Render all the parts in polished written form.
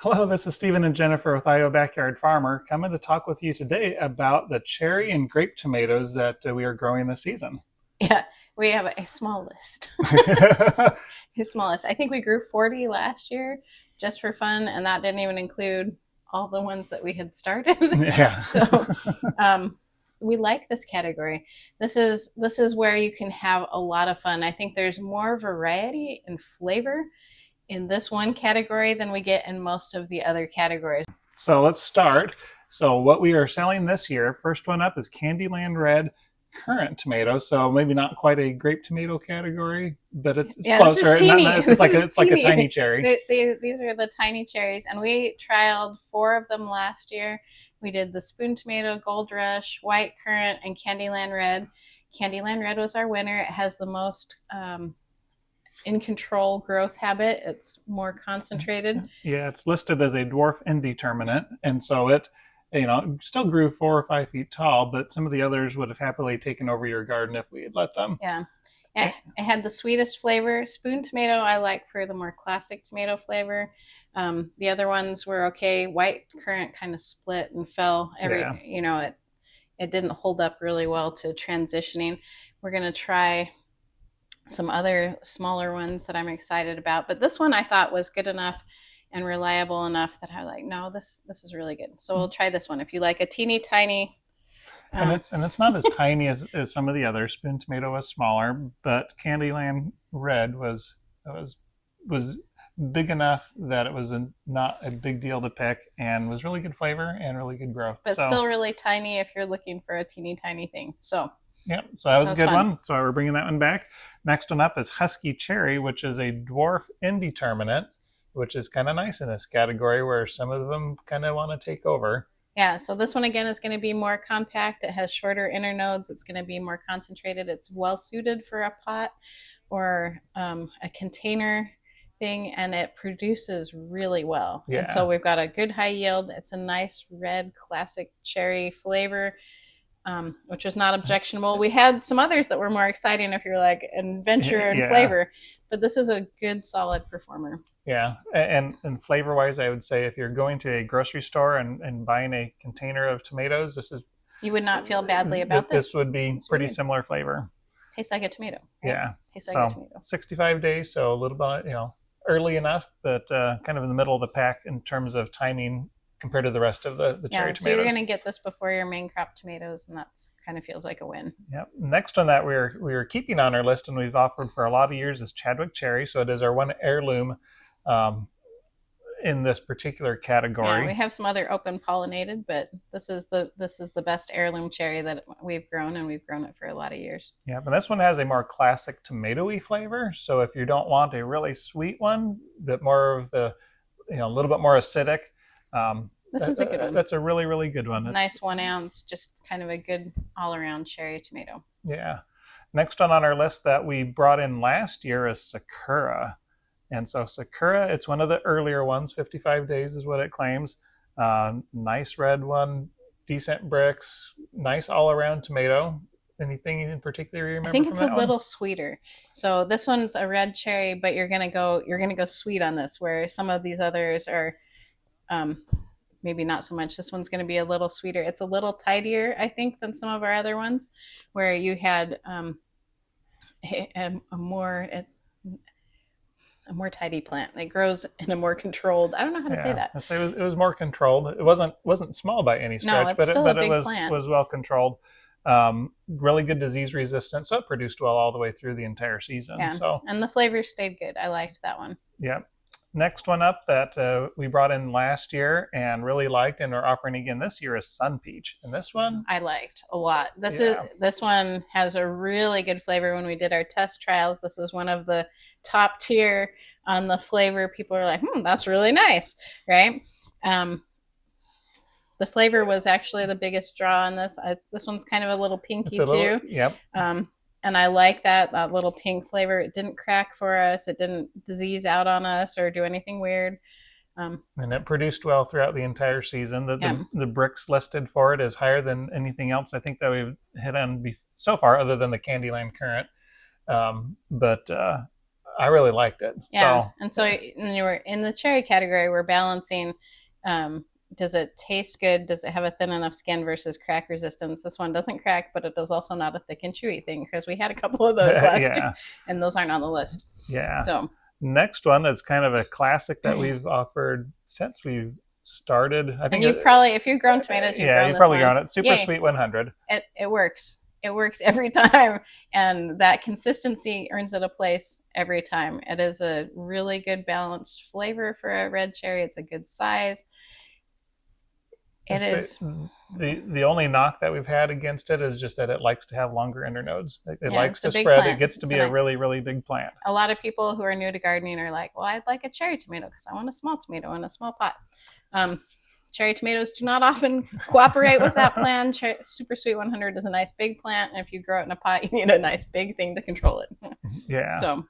Hello, this is Stephen and Jennifer with IO Backyard Farmer, coming to talk with you today about the cherry and grape tomatoes that we are growing this season. Yeah, we have a small list. A small list. I think we grew 40 last year just for fun, and that didn't even include all the ones that we had started. Yeah. So we like this category. This is where you can have a lot of fun. I think there's more variety and flavor in this one category than we get in most of the other categories. So let's start. So what we are selling this year, first one up is Candyland Red Currant tomato. So maybe not quite a grape tomato category, but it's Yeah, this closer. is teeny. It's like a tiny cherry. These are the tiny cherries, and we trialed 4 of them last year. We did the spoon tomato, gold rush, white currant, and Candyland Red. Candyland Red was our winner. It has the most in control growth habit. It's more concentrated. Yeah, it's listed as a dwarf indeterminate, and so it, still grew 4 or 5 feet tall, but some of the others would have happily taken over your garden if we had let them. Yeah. It had the sweetest flavor. Spoon tomato I like for the more classic tomato flavor. The other ones were okay. White currant kind of split and fell it didn't hold up really well to transitioning. We're going to try some other smaller ones that I'm excited about, but this one I thought was good enough and reliable enough that I was like, no, this is really good. So we'll try this one. If you like a teeny tiny, and it's not as tiny as some of the others. Spoon tomato was smaller, but Candyland Red was big enough that it was not a big deal to pick, and was really good flavor and really good growth. But still really tiny if you're looking for a teeny tiny thing. So yep, so that was a good fun. one. So we're bringing that one back. Next one up is Husky Cherry, which is a dwarf indeterminate, which is kind of nice in this category where some of them kind of want to take over. Yeah, so this one again is going to be more compact. It has shorter inner nodes. It's going to be more concentrated. It's well suited for a pot or a container thing, and it produces really well. Yeah. And so we've got a good high yield. It's a nice red classic cherry flavor. Which was not objectionable. We had some others that were more exciting if you're like adventure and flavor, but this is a good, solid performer. Yeah, and flavor wise, I would say if you're going to a grocery store and buying a container of tomatoes, you would not feel badly about this. This would be pretty similar flavor. Tastes like a tomato. Right? Yeah, tastes like a tomato. 65 days, so a little bit early enough, but kind of in the middle of the pack in terms of timing compared to the rest of the cherry tomatoes. So you're going to get this before your main crop tomatoes, and that's kind of feels like a win. Yep. Next one that we were keeping on our list and we've offered for a lot of years is Chadwick Cherry. So it is our one heirloom in this particular category. Yeah, we have some other open pollinated, but this is the best heirloom cherry that we've grown, and we've grown it for a lot of years. Yeah, but this one has a more classic tomatoey flavor. So if you don't want a really sweet one, but more of the, a little bit more acidic. This is a good one. That's a really, really good one. Nice 1 ounce, just kind of a good all-around cherry tomato. Yeah. Next one on our list that we brought in last year is Sakura. And so Sakura, it's one of the earlier ones. 55 days is what it claims. Nice red one, decent bricks, nice all-around tomato. Anything in particular you remember? I think it's from that a little sweeter. So this one's a red cherry, but you're gonna go sweet on this, where some of these others are maybe not so much. This one's going to be a little sweeter. It's a little tidier, I think, than some of our other ones, where you had a more tidy plant. It grows in a more controlled. I don't know how to say that. It was more controlled. It wasn't small by any stretch, but it plant. was well controlled. Really good disease resistance, so it produced well all the way through the entire season. Yeah. So and the flavor stayed good. I liked that one. Yeah. Next one up that we brought in last year and really liked and are offering again this year is Sunpeach. And this one I liked a lot. This one has a really good flavor. When we did our test trials, this was one of the top tier on the flavor. People were like, that's really nice, right? The flavor was actually the biggest draw on this. This one's kind of a little pinky too. Yep. And I like that little pink flavor. It didn't crack for us. It didn't disease out on us or do anything weird. And it produced well throughout the entire season. The bricks listed for it is higher than anything else I think that we've hit on so far, other than the Candyland Currant. But I really liked it. Yeah. And so you were in the cherry category, we're balancing, does it taste good? Does it have a thin enough skin versus crack resistance? This one doesn't crack, but it is also not a thick and chewy thing, because we had a couple of those last year, and those aren't on the list. Yeah. So next one that's kind of a classic that we've offered since we've started. I think, and you've probably, if you've grown tomatoes, you've probably grown it. Supersweet 100. It works. It works every time, and that consistency earns it a place every time. It is a really good balanced flavor for a red cherry. It's a good size. It is. The only knock that we've had against it is just that it likes to have longer internodes. It likes to spread. Plant. It gets to be a really, really big plant. A lot of people who are new to gardening are like, well, I'd like a cherry tomato because I want a small tomato in a small pot. Cherry tomatoes do not often cooperate with that plan. Supersweet 100 is a nice big plant, and if you grow it in a pot, you need a nice big thing to control it. Yeah. So.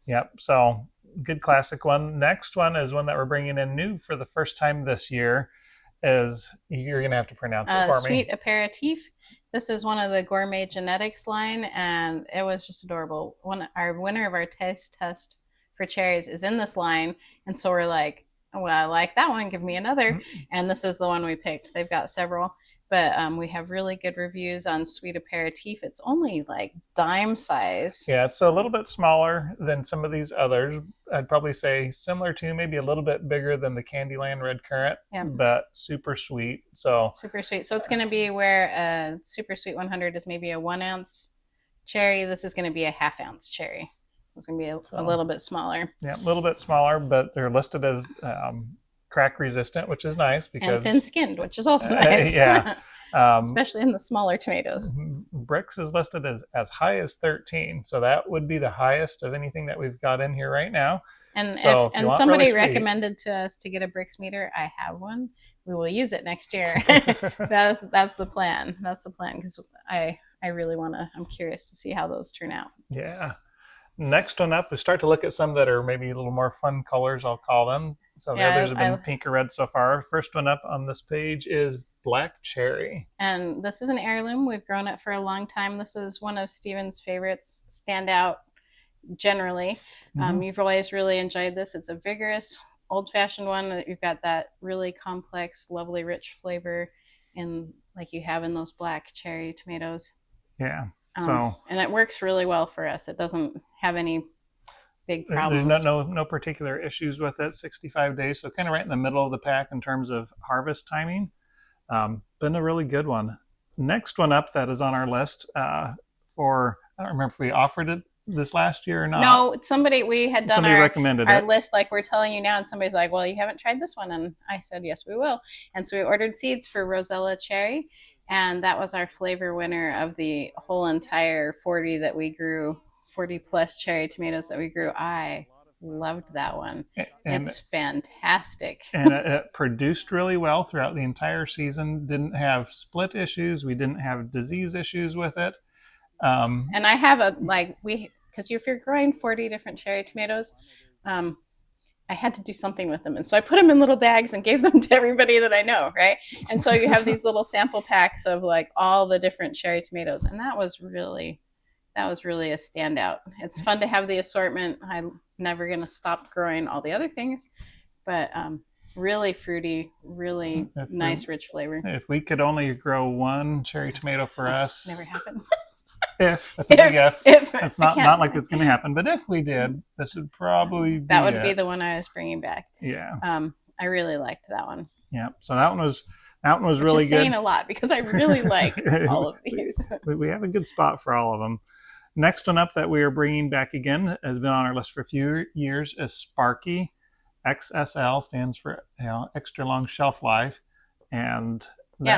Yep. So good classic one. Next one is one that we're bringing in new for the first time this year. Is you're gonna have to pronounce it for me. Sweet aperitif. This is one of the gourmet genetics line, and it was just adorable. Our winner of our taste test for cherries is in this line, and so we're like, well, I like that one, give me another. And this is the one we picked. They've got several, but we have really good reviews on Sweet Aperitif. It's only like dime size. Yeah, it's a little bit smaller than some of these others. I'd probably say similar to, maybe a little bit bigger than the Candyland Red Currant, but super sweet. Super sweet. So it's going to be where a Supersweet 100 is maybe a 1 ounce cherry. This is going to be a 1/2 ounce cherry. So it's going to be a little bit smaller. Yeah, a little bit smaller, but they're listed as crack resistant, which is nice, because and thin skinned, which is also nice. Yeah. Especially in the smaller tomatoes. Brix is listed as high as 13, so that would be the highest of anything that we've got in here right now. And so if somebody recommended to us to get a Brix meter, I have one. We will use it next year. That's the plan. That's the plan, because I really want to. I'm curious to see how those turn out. Yeah. Next one up, we start to look at some that are maybe a little more fun colors, I'll call them. So the others have been pink or red so far. First one up on this page is Black Cherry. And this is an heirloom. We've grown it for a long time. This is one of Steven's favorites, standout generally. You've always really enjoyed this. It's a vigorous, old-fashioned one. You've got that really complex, lovely, rich flavor like you have in those black cherry tomatoes. Yeah. And it works really well for us. It doesn't have any big problems. There's no particular issues with it. 65 days, so kind of right in the middle of the pack in terms of harvest timing. Been a really good one. Next one up that is on our list I don't remember if we offered it this last year or not. No, we had done recommended our list like we're telling you now, and somebody's like, well, you haven't tried this one. And I said, yes, we will. And so we ordered seeds for Rosella Cherry. And that was our flavor winner of the whole entire 40 that we grew, 40 plus cherry tomatoes that we grew. I loved that one. It's fantastic. And it produced really well throughout the entire season. Didn't have split issues. We didn't have disease issues with it. And I have because if you're growing 40 different cherry tomatoes, I had to do something with them. And so I put them in little bags and gave them to everybody that I know, right? And so you have these little sample packs of like all the different cherry tomatoes. And that was really a standout. It's fun to have the assortment. I'm never going to stop growing all the other things, but really fruity, really nice, rich flavor. If we could only grow one cherry tomato for us. Never happened. That's a big if. It's not like it's going to happen, but if we did, this would probably be be the one I was bringing back. Yeah. I really liked that one. Yeah. So that one was really good. Saying a lot, because I really like all of these. We have a good spot for all of them. Next one up that we are bringing back again, has been on our list for a few years, is Sparky. XSL stands for extra long shelf life, and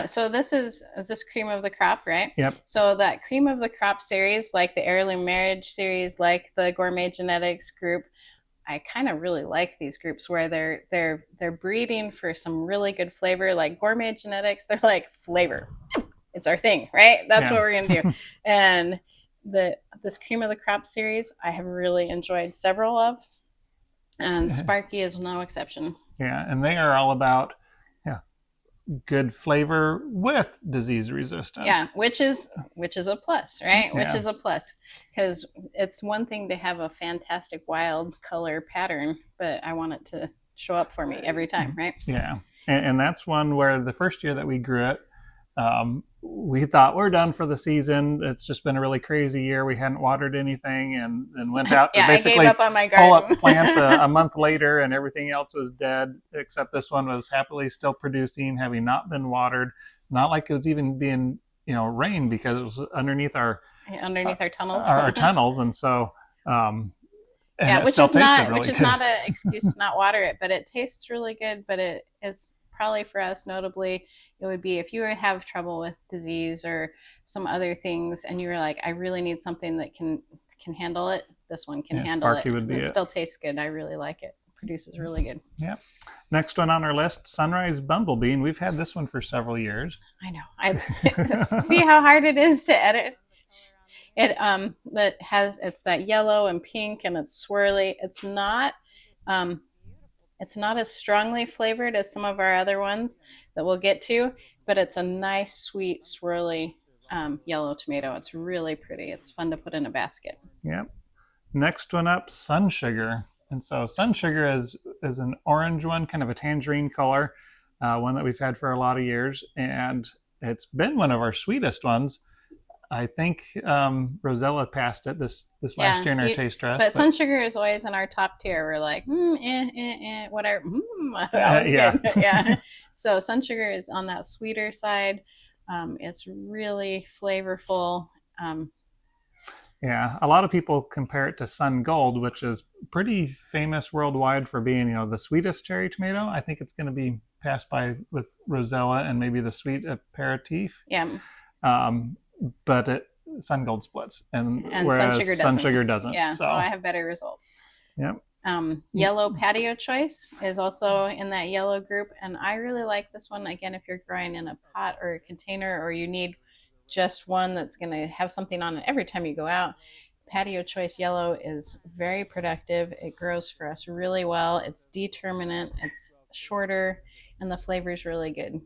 so this is this cream of the crop, right? Yep. So that cream of the crop series, like the heirloom marriage series, like the gourmet genetics group, I kind of really like these groups where they're breeding for some really good flavor. Like gourmet genetics, they're like flavor. It's our thing, right? That's what we're gonna do. And this cream of the crop series, I have really enjoyed several of, and Sparky is no exception. Yeah, and they are all about good flavor with disease resistance. Yeah, which is a plus, right? Which is a plus, because it's one thing to have a fantastic wild color pattern, but I want it to show up for me every time, right? Yeah, and that's one where the first year that we grew it, we thought we're done for the season. It's just been a really crazy year. We hadn't watered anything, and went out to basically I gave up on my pull garden. up plants a month later, and everything else was dead except this one was happily still producing, having not been watered. Not like it was even being rain, because it was underneath our tunnels. our tunnels, and so. And yeah, which is really not an excuse to not water it, but it tastes really good. But it is probably for us, notably, it would be if you have trouble with disease or some other things, and you were like, I really need something that can handle it. This one can handle Sparky it. Would be it still tastes good. I really like it. Produces really good. Yeah. Next one on our list, Sunrise Bumblebee. And we've had this one for several years. I know. I see how hard it is to edit. It's that yellow and pink, and it's swirly. It's not as strongly flavored as some of our other ones that we'll get to, but it's a nice, sweet, swirly yellow tomato. It's really pretty. It's fun to put in a basket. Yep. Next one up, Sun Sugar. And so Sun Sugar is an orange one, kind of a tangerine color, one that we've had for a lot of years, and it's been one of our sweetest ones. I think Rosella passed it this last year in our taste test. But Sun Sugar is always in our top tier. We're like, whatever. That one's good. Yeah. So Sun Sugar is on that sweeter side. It's really flavorful. Yeah, a lot of people compare it to Sun Gold, which is pretty famous worldwide for being, the sweetest cherry tomato. I think it's going to be passed by with Rosella and maybe the sweet aperitif. Yeah. But Sun Gold splits, and whereas Sun Sugar doesn't. Yeah, so I have better results. Yep. Yellow Patio Choice is also in that yellow group, and I really like this one. Again, if you're growing in a pot or a container, or you need just one that's going to have something on it every time you go out, Patio Choice Yellow is very productive. It grows for us really well. It's determinate, it's shorter, and the flavor is really good.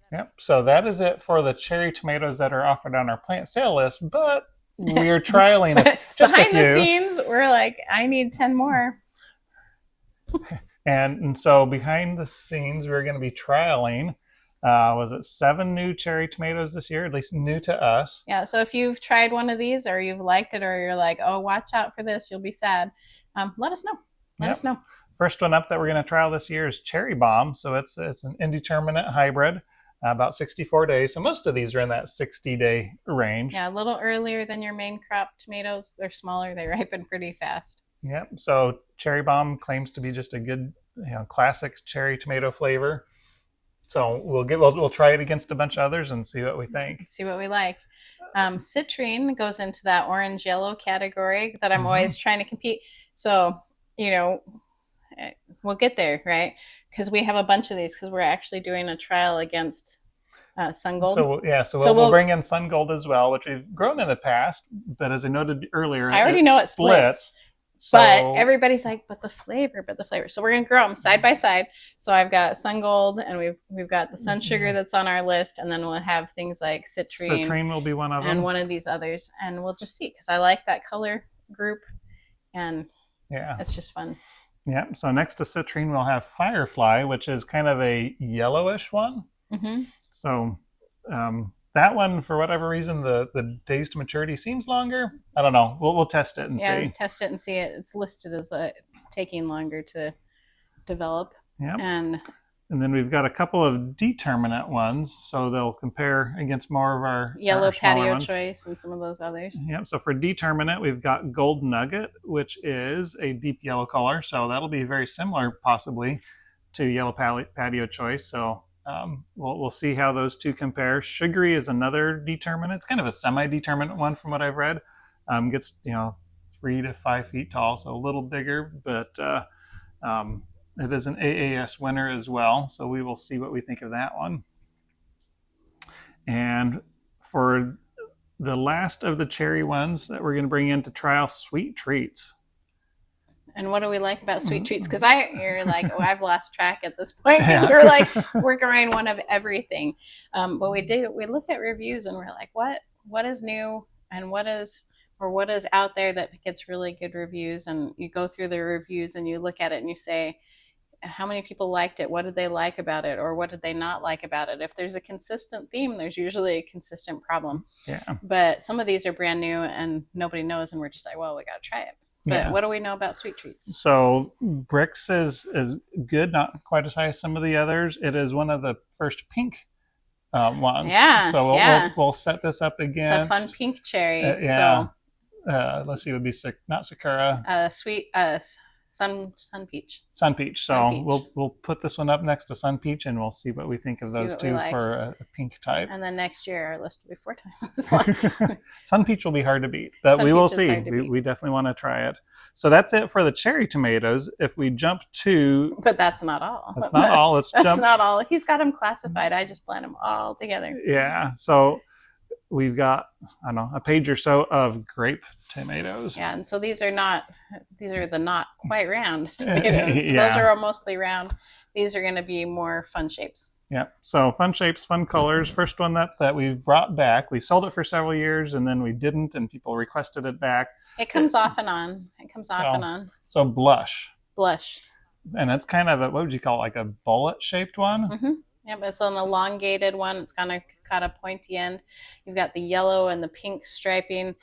Yep. So that is it for the cherry tomatoes that are offered on our plant sale list, but we're trialing just behind the scenes. We're like, I need 10 more. And so behind the scenes, we're going to be trialing, was it 7 new cherry tomatoes this year, at least new to us. Yeah. So if you've tried one of these, or you've liked it, or you're like, oh, watch out for this, you'll be sad. Let us know. Let us know. First one up that we're going to trial this year is Cherry Bomb. So it's an indeterminate hybrid. About 64 days. So most of these are in that 60-day range. Yeah, a little earlier than your main crop tomatoes. They're smaller. They ripen pretty fast. Yep. So Cherry Bomb claims to be just a good, classic cherry tomato flavor. So we'll try it against a bunch of others and see what we think. See what we like. Citrine goes into that orange yellow category that I'm always trying to compete. So we'll get there, right? Because we have a bunch of these, because we're actually doing a trial against Sun Gold. So we'll bring in Sun Gold as well, which we've grown in the past, but as I noted earlier, I already know it splits. So, but everybody's like, but the flavor. So we're going to grow them side by side. So I've got Sun Gold, and we've got the Sun Sugar that's on our list, and then we'll have things like Citrine. Citrine will be one of them. And one of these others, and we'll just see, because I like that color group, and it's just fun. Yeah, so next to Citrine, we'll have Firefly, which is kind of a yellowish one. Mm-hmm. So that one, for whatever reason, the days to maturity seems longer. I don't know. We'll test it and see. Yeah, test it and see it. It's listed as taking longer to develop. Yeah. And then we've got a couple of determinate ones, so they'll compare against more of our Yellow Patio Choice and some of those others. Yep. So for determinate, we've got Gold Nugget, which is a deep yellow color. So that'll be very similar, possibly, to Yellow Patio Choice. So we'll see how those two compare. Sugary is another determinate. It's kind of a semi-determinate one from what I've read. Gets 3 to 5 feet tall, so a little bigger, but it is an AAS winner as well, so we will see what we think of that one. And for the last of the cherry ones that we're going to bring in to trial, Sweet Treats. And what do we like about sweet treats? Because you're like, oh, I've lost track at this point. Yeah. You're like, we're going one of everything. But we look at reviews and we're like, what is new and what is out there that gets really good reviews? And you go through the reviews and you look at it and you say, how many people liked it? What did they like about it? Or what did they not like about it? If there's a consistent theme, there's usually a consistent problem. Yeah. But some of these are brand new and nobody knows. And we're just like, well, we got to try it. But what do we know about sweet treats? So Brix is good, not quite as high as some of the others. It is one of the first pink ones. Yeah. So we'll set this up again. It's a fun pink cherry. Yeah. So, let's see, it would be not Sakura. Sweet Sunpeach. Sunpeach. So Sunpeach. we'll put this one up next to Sunpeach, and we'll see what we think of those two for a pink type. And then next year our list will be 4 times. Sunpeach will be hard to beat, but we will see. We definitely want to try it. So that's it for the cherry tomatoes. If we jump to... But that's not all. That's not all. That's not all. He's got them classified. I just blend them all together. Yeah. So we've got, I don't know, a page or so of grape tomatoes. Yeah, and so these are the not quite round tomatoes. Yeah. Those are mostly round. These are going to be more fun shapes. Yeah, so fun shapes, fun colors. First one that we brought back. We sold it for several years and then we didn't, and people requested it back. It comes off and on. So blush. Blush. And it's kind of what would you call it, like a bullet shaped one? Mm-hmm. Yep, it's an elongated one. It's got a pointy end. You've got the yellow and the pink striping.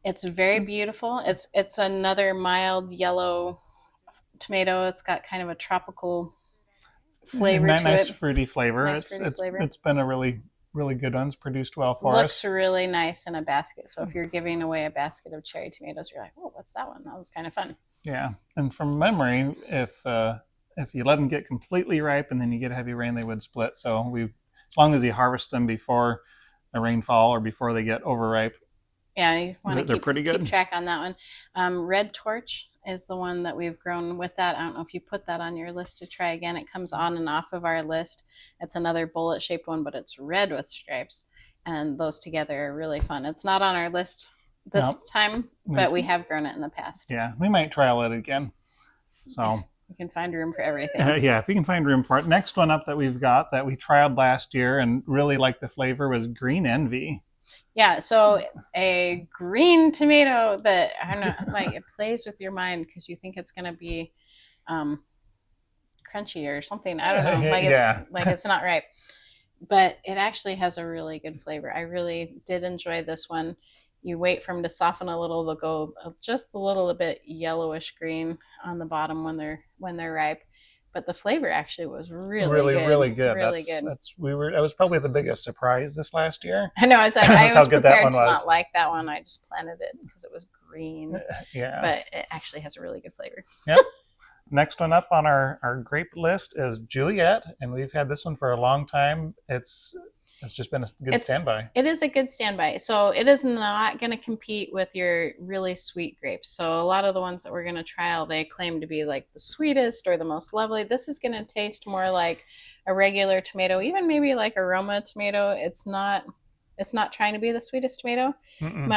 It's very beautiful. It's another mild yellow tomato. It's got kind of a tropical flavor to it. Nice fruity flavor. Flavor. It's been a really, really good one. It's produced well for us. Looks really nice in a basket. So if you're giving away a basket of cherry tomatoes, you're like, oh, what's that one? That was kind of fun. Yeah, and from memory, if you let them get completely ripe and then you get a heavy rain, they would split. So as long as you harvest them before a rainfall or before they get overripe, yeah, you want to keep track on that one. Red Torch is the one that we've grown with that. I don't know if you put that on your list to try again. It comes on and off of our list. It's another bullet-shaped one, but it's red with stripes. And those together are really fun. It's not on our list this time, but we have grown it in the past. Yeah, we might trial it again. So you can find room for everything. Yeah, if we can find room for it. Next one up that we've got that we trialed last year and really liked the flavor was Green Envy. Yeah, so a green tomato that, I don't know, like it plays with your mind because you think it's going to be crunchy or something. I don't know, like it's not ripe. But it actually has a really good flavor. I really did enjoy this one. You wait for them to soften a little. They'll go just a little bit yellowish green on the bottom when they're ripe. But the flavor actually was really good. Really good. Really good. That was probably the biggest surprise this last year. I know. I was prepared to not like that one. I just planted it because it was green. Yeah. But it actually has a really good flavor. Yep. Next one up on our grape list is Juliet, and we've had this one for a long time. It's just been a good standby. It is a good standby. So it is not going to compete with your really sweet grapes. So a lot of the ones that we're going to trial, they claim to be like the sweetest or the most lovely. This is going to taste more like a regular tomato, even maybe like a Roma tomato. It's not trying to be the sweetest tomato. Mm-mm.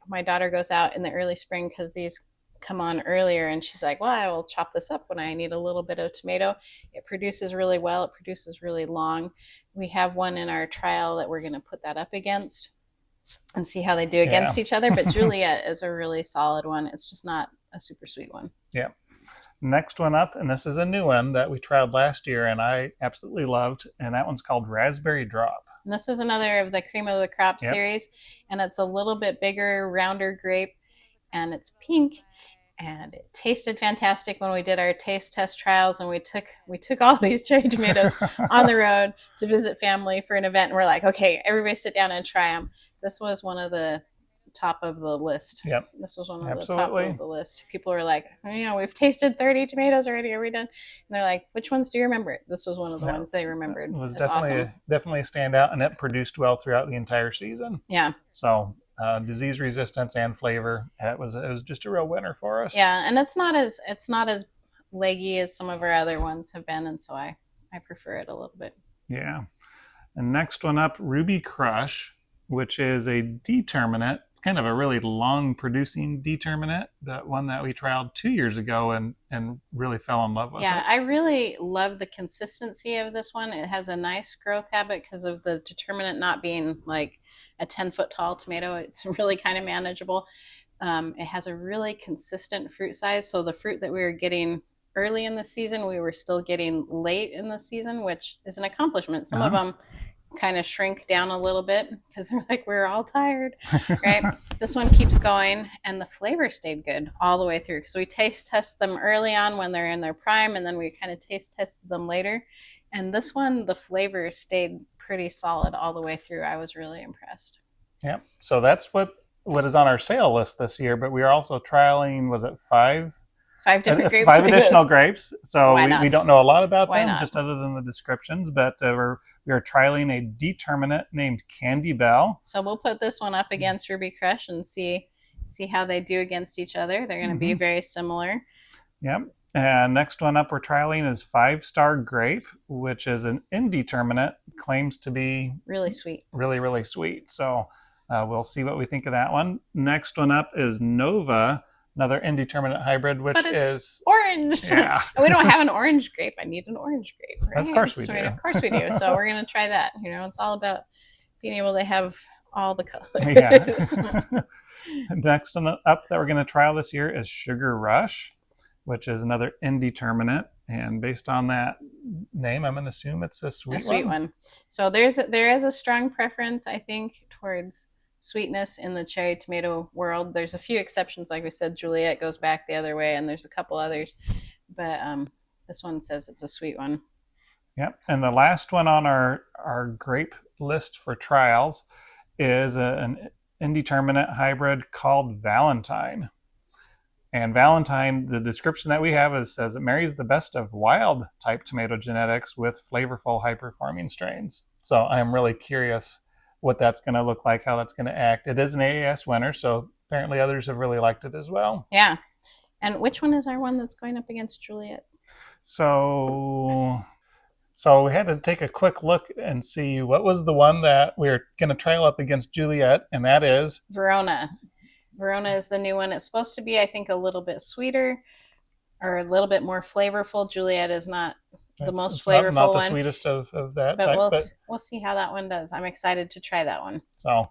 My daughter goes out in the early spring because these come on earlier, and she's like, well, I will chop this up when I need a little bit of tomato. It produces really well. It produces really long. We have one in our trial that we're going to put that up against and see how they do against each other. But Juliet is a really solid one. It's just not a super sweet one. Yeah. Next one up, and this is a new one that we tried last year and I absolutely loved, and that one's called Raspberry Drop. And this is another of the cream of the crop series, and it's a little bit bigger, rounder grape, and it's pink. And it tasted fantastic when we did our taste test trials, and we took all these cherry tomatoes on the road to visit family for an event, and we're like, okay, everybody sit down and try them. This was one of the top of the list. Yep. This was one of the top of the list. People were like, oh, we've tasted 30 tomatoes already. Are we done? And they're like, which ones do you remember? This was one of the ones they remembered. It was definitely a standout, and it produced well throughout the entire season. Yeah. So disease resistance and flavor, it was just a real winner for us. Yeah, and it's not as leggy as some of our other ones have been, and so I prefer it a little bit. Yeah. And next one up, Ruby Crush. which is a determinate. It's kind of a really long producing determinate, that one that we trialed 2 years ago and really fell in love with Yeah, it. I really love the consistency of this one. It has a nice growth habit because of the determinant not being like a 10-foot tall tomato. It's really kind of manageable. It has a really consistent fruit size. So the fruit that we were getting early in the season, we were still getting late in the season, which is an accomplishment. Some of them kind of shrink down a little bit because they're like, we're all tired, right? This one keeps going, and the flavor stayed good all the way through because we taste test them early on when they're in their prime, and then we kind of taste tested them later. And this one, the flavor stayed pretty solid all the way through. I was really impressed. Yep. So that's what is on our sale list this year, but we are also trialing, was it five different grape five tomatoes. Additional grapes. So we don't know a lot about Why them, not? just other than the descriptions. But we are trialing a determinate named Candy Bell. So we'll put this one up against Ruby Crush and see how they do against each other. They're going to be very similar. Yep. And next one up we're trialing is 5-Star Grape, which is an indeterminate, claims to be really sweet. Really, really sweet. So we'll see what we think of that one. Next one up is Nova, another indeterminate hybrid, which is orange. Yeah. We don't have an orange grape. I need an orange grape. Right? Of course we do. Of course we do. So we're going to try that. It's all about being able to have all the colors. Yeah. Next one up that we're going to trial this year is Sugar Rush, which is another indeterminate. And based on that name, I'm going to assume it's a sweet one. So there is a strong preference, I think, towards sweetness in the cherry tomato world. There's a few exceptions, like we said. Juliet goes back the other way, and there's a couple others, but this one says it's a sweet one. Yep. And the last one on our grape list for trials is an indeterminate hybrid called Valentine. And Valentine, the description that we have says it marries the best of wild type tomato genetics with flavorful high performing strains. So I'm really curious what that's going to look like, how that's going to act. It is an AAS winner, so apparently others have really liked it as well. Yeah. And which one is our one that's going up against Juliet? So we had to take a quick look and see what was the one that we're going to trial up against Juliet, and that is Verona. Verona is the new one. It's supposed to be, I think, a little bit sweeter or a little bit more flavorful. Juliet is not the most flavorful not the one. Sweetest of that but type. We'll see how that one does. I'm excited to try that one. So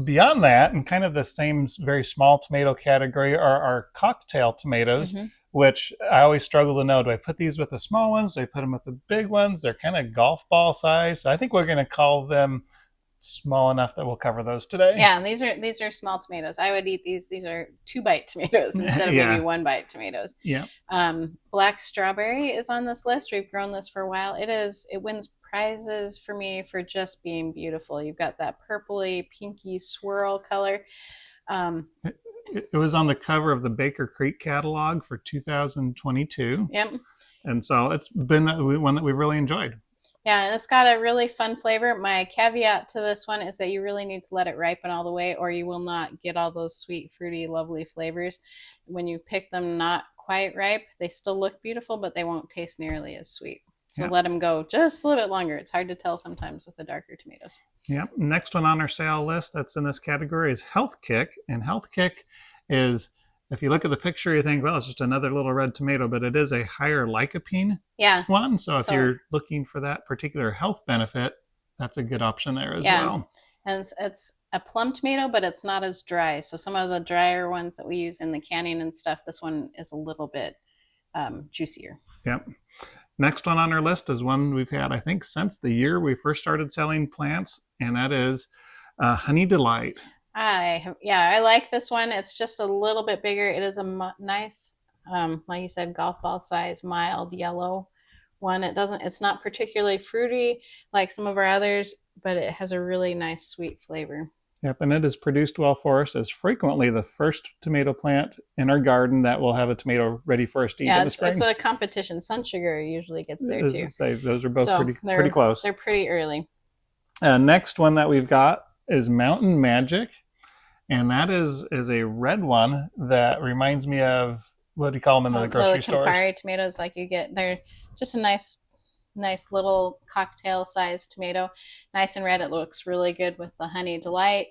beyond that, and kind of the same very small tomato category, are our cocktail tomatoes, which I always struggle to know. Do I put these with the small ones? Do I put them with the big ones? They're kind of golf ball size. So I think we're going to call them small enough that we'll cover those today. Yeah, and these are small tomatoes. I would eat these. These are 2-bite tomatoes instead of maybe 1-bite tomatoes. Yeah. Black strawberry is on this list. We've grown this for a while. It wins prizes for me for just being beautiful. You've got that purpley, pinky swirl color. It was on the cover of the Baker Creek catalog for 2022. Yep. And so it's been one that we've really enjoyed. Yeah, and it's got a really fun flavor. My caveat to this one is that you really need to let it ripen all the way, or you will not get all those sweet, fruity, lovely flavors. When you pick them not quite ripe, they still look beautiful, but they won't taste nearly as sweet. So let them go just a little bit longer. It's hard to tell sometimes with the darker tomatoes. Yep. Next one on our sale list that's in this category is Health Kick. And Health Kick is, if you look at the picture, you think, well, it's just another little red tomato, but it is a higher lycopene one. So if you're looking for that particular health benefit, that's a good option there as well. And it's a plum tomato, but it's not as dry. So some of the drier ones that we use in the canning and stuff, this one is a little bit juicier. Yep. Next one on our list is one we've had, I think, since the year we first started selling plants, and that is Honey Delight. I like this one. It's just a little bit bigger. It is a nice, like you said, golf ball size, mild yellow one. It's not particularly fruity like some of our others, but it has a really nice sweet flavor. Yep, and it has produced well for us as frequently the first tomato plant in our garden that will have a tomato ready for us to eat in the spring. It's a competition. Sun Sugar usually gets there too. Those are both pretty close. They're pretty early. Next one that we've got is Mountain Magic. And that is a red one that reminds me of, what do you call them in the grocery stores? Campari tomatoes, like you get. They're just a nice nice little cocktail sized tomato. Nice and red. It looks really good with the Honey Delight.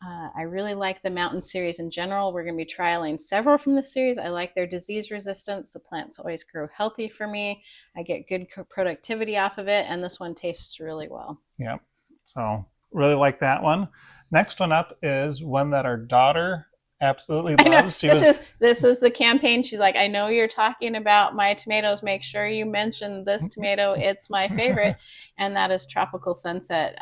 I really like the Mountain series in general. We're going to be trialing several from this series. I like their disease resistance. The plants always grow healthy for me. I get good productivity off of it, and this one tastes really well. Yeah, so really like that one. Next one up is one that our daughter absolutely loves. This is the campaign. She's like, I know you're talking about my tomatoes. Make sure you mention this tomato. It's my favorite, and that is Tropical Sunset.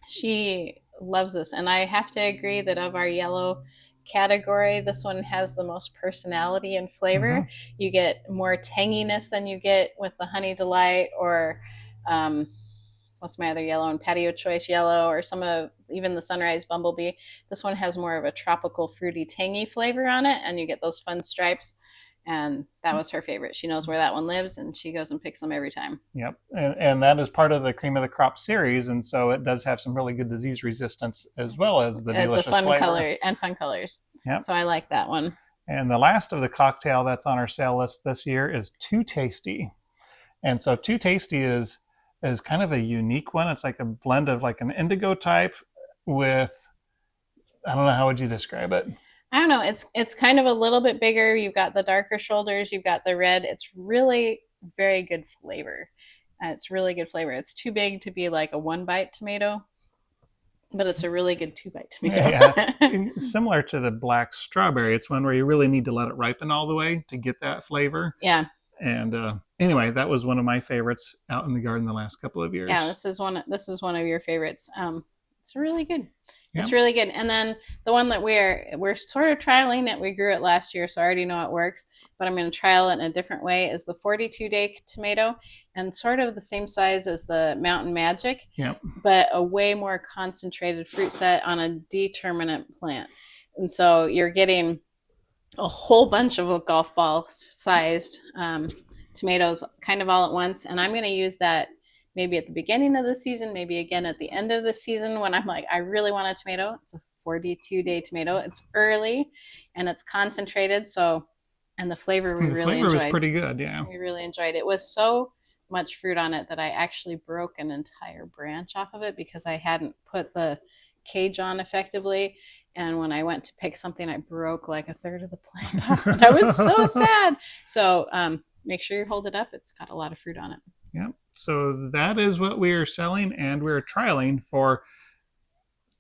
She loves this, and I have to agree that of our yellow category, this one has the most personality and flavor. You get more tanginess than you get with the Honey Delight or what's my other yellow, and Patio Choice Yellow, or some of even the Sunrise Bumblebee. This one has more of a tropical, fruity, tangy flavor on it, and you get those fun stripes. And that was her favorite. She knows where that one lives, and she goes and picks them every time. Yep, and that is part of the Cream of the Crop series, and so it does have some really good disease resistance as well as the delicious the fun flavor. color and fun colors. Yep. So I like that one. And the last of the cocktail that's on our sale list this year is Too Tasty, and so Too Tasty is kind of a unique one. It's like a blend of like an indigo type with, I don't know, how would you describe it? I don't know. It's kind of a little bit bigger. You've got the darker shoulders. You've got the red. It's really very good flavor. It's really good flavor. It's too big to be like a one-bite tomato, but it's a really good two-bite tomato. Yeah. Similar to the black strawberry. It's one where you really need to let it ripen all the way to get that flavor. Yeah. And anyway, that was one of my favorites out in the garden the last couple of years. Yeah, this is one of your favorites. It's really good. Yep. It's really good. And then the one that we're sort of trialing it. We grew it last year, so I already know it works. But I'm going to trial it in a different way. Is the 42-day tomato, and sort of the same size as the Mountain Magic, yep, but a way more concentrated fruit set on a determinate plant. And so you're getting a whole bunch of golf ball sized tomatoes kind of all at once. And I'm going to use that maybe at the beginning of the season, maybe again at the end of the season when I'm like, I really want a tomato. It's a 42-day tomato. It's early and it's concentrated. So, and the flavor we really enjoyed. The flavor was pretty good, yeah. We really enjoyed it. It was so much fruit on it that I actually broke an entire branch off of it because I hadn't put the cage on effectively. And when I went to pick something, I broke like a third of the plant off. And I was so sad. So make sure you hold it up. It's got a lot of fruit on it. Yep. So that is what we are selling and we're trialing for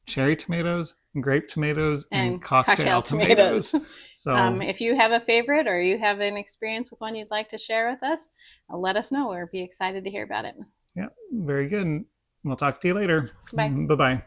cherry tomatoes, grape tomatoes, and cocktail tomatoes. So if you have a favorite or you have an experience with one you'd like to share with us, let us know. We'll be excited to hear about it. Yeah, very good. We'll talk to you later. Bye. Bye-bye.